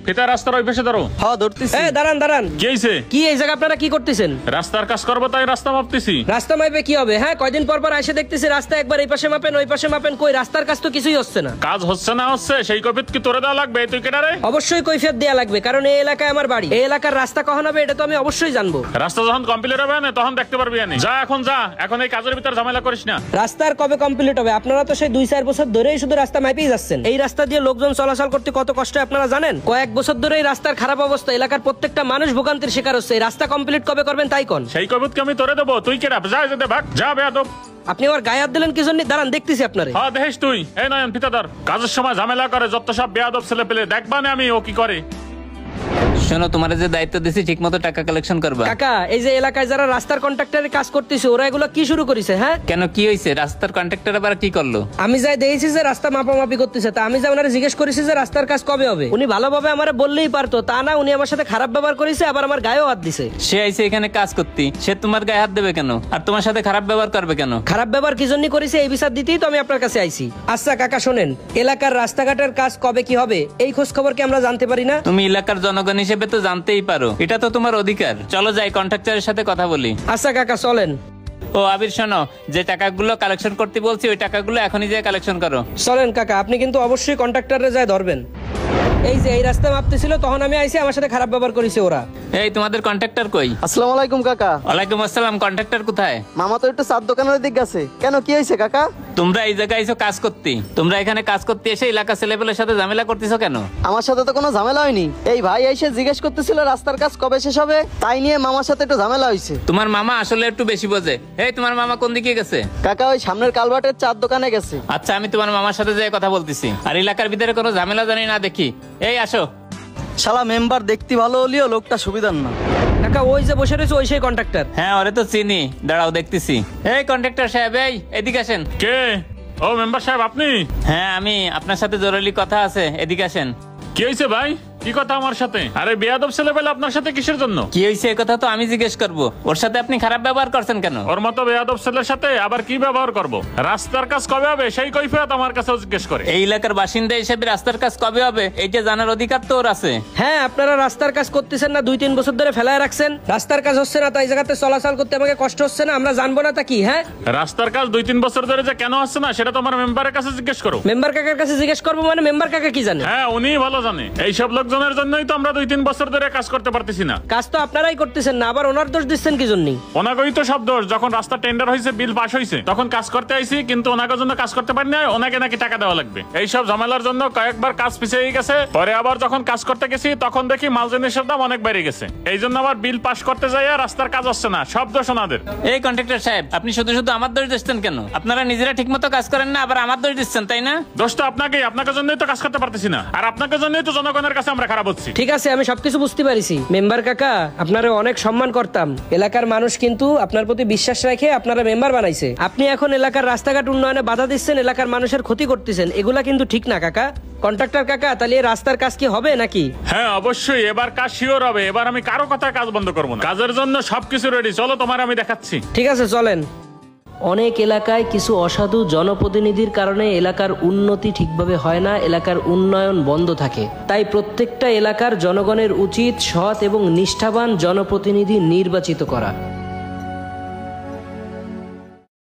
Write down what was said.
ফিতা রাস্তার ওই পাশে ধরো। হ্যাঁ ধরতেছি। দাঁড়ান কি হইছে? কি এই জায়গা আপনারা কি করতেছেন? রাস্তার কাজ করবো তাই রাস্তা মাপতেছি। রাস্তা মাপে কি হবে? হ্যাঁ, কয়দিন পর পর এসে দেখতেছি রাস্তা একবার এই পাশে মাপেন ওই পাশে মাপেন, কই রাস্তার কাজ তো কিছুই হচ্ছে না। কাজ হচ্ছে না হচ্ছে সেই কৈফিয়ত কি তোরে দেওয়া লাগবে? তুই কেডা রে? অবশ্যই কৈফিয়ত দেয়া লাগবে, কারণ এই এলাকায় আমার বাড়ি। এই এলাকার রাস্তা কখন হবে এটা তো আমি অবশ্যই জানবো। রাস্তা যখন কমপ্লিট হবে না তখন দেখতে পারবি। যা এখন যা, এখন এই কাজের ভিতর ঝামেলা করিস না। রাস্তার কবে কমপ্লিট হবে? আপনারা তো সেই 2-4 বছর ধরেই শুধু রাস্তা মাইপেই যাচ্ছেন। এই রাস্তা দিয়ে লোকজন চলাচল করতে কত কষ্ট আপনারা জানেন? কয়েক বছর ধরে এই রাস্তার খারাপ অবস্থা, এলাকার প্রত্যেকটা মানুষ ভোগান্তির শিকার হচ্ছে। এই রাস্তা কমপ্লিট কবে করবেন তাই কোন? সেই কৈফিয়ত কি আমি তোরে দেবো? তুই কেডা? যা যেতে ভাগ, যা বেয়াদব। আপনি আমার গায়ে হাত দিলেন কি জন্য? দাঁড়ান দেখতেছি আপনারে। হ্যাঁ দেখিস তুই। এই নয়ন ফিতা ধর। কাজের সময় ঝামেলা করে যত সব বেয়াদব ছেলে পেলে, দেখবা না আমি ও কি করে। শোনো, তোমার যে দায়িত্ব দিছি ঠিক মতো টাকা কালেকশন করবা। কাকা, এই যে এলাকায় যারা রাস্তার কন্ট্রাক্টরের কাজ করতেছে ওরা এগুলো কি শুরু করেছে? হ্যাঁ কেন, কি হয়েছে? রাস্তার কন্ট্রাক্টর আবার কি করলো? আমি যাই দেখেছি যে রাস্তা মাপামাপি করতেছে, তা আমি যা ওনারে জিজ্ঞেস করেছি যে রাস্তার কাজ কবে হবে। উনি ভালোভাবে আমারে বললেই পারতো, তা না উনি আমার সাথে খারাপ ব্যবহার করেছে, আবার আমার গায়েও হাত দিছে। সে আইছে এখানে কাজ করতে, সে তোমার গায়ে হাত দেবে কেন? আর তোমার সাথে খারাপ ব্যবহার করবে কেন? খারাপ ব্যবহার কি জন্য করেছে এই বিচার দিতেই তো আমি আপনার কাছে আইছি। আচ্ছা কাকা শোনেন, এলাকার রাস্তাঘাটের কাজ কবে কি হবে এই খোঁজ খবর কি আমরা জানতে পারি না? তুমি এলাকার জনগণ হিসেবে তো জানতেই পারো, এটা তো তোমার অধিকার। চলো যাই কন্ট্রাক্টরের সাথে কথা বলি। আচ্ছা কাকা চলেন। ও আবির শোনো, যে টাকাগুলো কালেকশন করতে বলছি ওই টাকাগুলো এখনই যে কালেকশন করো। চলেন কাকা, আপনি কিন্তু অবশ্যই কন্ট্রাক্টরে যায় ধরবেন। এই যে এই রাস্তা মাপতেছিল তখন আমি আইছি, আমার সাথে খারাপ ব্যবহার করেছে ওরা। এই তোমাদের কন্ট্রাক্টর কই? আসসালামু আলাইকুম কাকা। ওয়ালাইকুম আসসালাম। কন্ট্রাক্টর কোথায়? মামা তো একটু চার দোকানের দিক গেছে। কেন কি হয়েছে কাকা? তোমরা এই জায়গায় এসো কাজ করতে, তোমরা এখানে কাজ করতে এসে এলাকা ছেলেপেলের সাথে ঝামেলা করতেছো কেন? আমার সাথে তো কোনো ঝামেলা হয়নি। এই ভাই এসে জিজ্ঞেস করতেছিল রাস্তার কাজ কবে শেষ হবে, তাই নিয়ে মামার সাথে একটু ঝামেলা হয়েছে। তোমার মামা আসলে একটু বেশি বোঝে। এই তোমার মামা কোন দিকে গেছে? কাকা ওই সামনের কালভার্টের চার দোকানে গেছে। আচ্ছা, আমি তোমার মামার সাথে যে কথা বলতেছি। আর এলাকার ভিতরে কোনো ঝামেলা জানি না দেখি। এই আসো। শালা মেম্বার দেখতে ভালো হলেও লোকটা সুবিধার না। কাকা ওই যে বসে রয়েছে ওই সেই কন্ট্রাক্টর। হ্যাঁ ওরে তো চিনি, দাঁড়াও দেখতেছি। এই কন্ট্রাক্টর সাহেব, এই এদিকে আসেন। কে? ও মেম্বার সাহেব আপনি? হ্যাঁ আমি, আপনার সাথে জরুরি কথা আছে, এদিকে আসেন। কি হয়েছে ভাই? কি কথা আমার সাথে? আরে বেয়াদব ছেলে পেলে আপনার সাথে কিসের জন্য? কি হয়েছে এই কথা তো আমি জিজ্ঞেস করবো, ওর সাথে আপনি খারাপ ব্যবহার করছেন কেন? ওর মতো বেয়াদব ছেলের সাথে আবার কি ব্যবহার করব? রাস্তার কাজ কবে হবে সেই কৈফিয়ত আমার কাছে জিজ্ঞেস করে। এই এলাকার বাসিন্দা হিসেবে রাস্তার কাজ কবে হবে এইটা জানার অধিকার তো ওর আছে। হ্যাঁ, আপনারা রাস্তার কাজ করতেছেন না, 2-3 বছর ধরে ফেলায় রাখছেন। রাস্তার কাজ হচ্ছে না তাই জায়গাতে চলাচল করতে আমাকে কষ্ট হচ্ছে না, আমরা জানবো না তা কি? হ্যাঁ, রাস্তার কাজ 2-3 বছর ধরে যে কেন হচ্ছে না সেটা তোমার মেম্বারের কাছে জিজ্ঞেস করো। মেম্বার কাকার কাছে জিজ্ঞেস করবো মানে মেম্বার কাকা কি জানে? হ্যাঁ উনিই ভালো জানে। এইসব লোকজনের জন্যই তো আমরা 2-3 বছর ধরে কাজ করতে পারতেছি না। কাজ তো আপনারাই করতেছেন না, আবার ওনার দোষ দিচ্ছেন কি জন্য? ওনাকেই তো সব দোষ। যখন রাস্তা টেন্ডার হয়েছে, বিল পাস হয়েছে, তখন কাজ করতে আইছি, কিন্তু ওনাকের জন্য কাজ করতে পারি না। ওনাকে নাকি টাকা দেওয়া লাগবে। এইসব ঝামেলার জন্য কয়েকবার কাজ পিছিয়ে গেছে। পরে আবার যখন কাজ করতে গেছি তখন দেখি মাল জিনিসের দাম অনেক বেড়ে গেছে। এই জন্য আবার বিল পাস করতে যাই রাস্তার কাজ হচ্ছে না। সব দোষ ওনাদের। এই কন্ট্রাক্টর সাহেব, আপনি শুধু শুধু আমার দোষ দিচ্ছেন কেন? আপনারা নিজেরা ঠিক মতো কাজ করেন না, আবার আমার দোষ দিচ্ছেন, তাই না? দোষ তো আপনাকেই। আপনাকে জন্যই তো কাজ করতে পারতেছি না, আর আপনাকে জন্যই তো জনগণের কাছে আমরা খারাপ হচ্ছি। ঠিক আছে, আমি সবকিছু বুঝতে পারিছি। মেম্বার কাকা, আপনারা অনেক সম্মান করতাম। এলাকার মানুষ কিন্তু আপনার প্রতি বিশ্বাস রেখে আপনারা মেম্বার বানাইছে। আপনি এখন এলাকার রাস্তাঘাট উন্নয়নে বাধা দিচ্ছেন, এলাকার মানুষের ক্ষতি করতেছেন, এগুলা কিন্তু ঠিক না কাকা। কন্ট্রাক্টর কাকা, তাহলে এই রাস্তার কাজ কি হবে নাকি? হ্যাঁ অবশ্যই, এবার কাজ শিওর হবে। এবার আমি কারো কথায় কাজ বন্ধ করবো না। কাজের জন্য সবকিছু রেডি। চলো তোমার আমি দেখাচ্ছি। ঠিক আছে চলেন। অনেক এলাকায় কিছু অসাধু জনপ্রতিনিধির কারণে এলাকার উন্নতি ঠিকভাবে হয় না, এলাকার উন্নয়ন বন্ধ থাকে। তাই প্রত্যেকটা এলাকার জনগণের উচিত সৎ এবং নিষ্ঠাবান জনপ্রতিনিধি নির্বাচিত করা।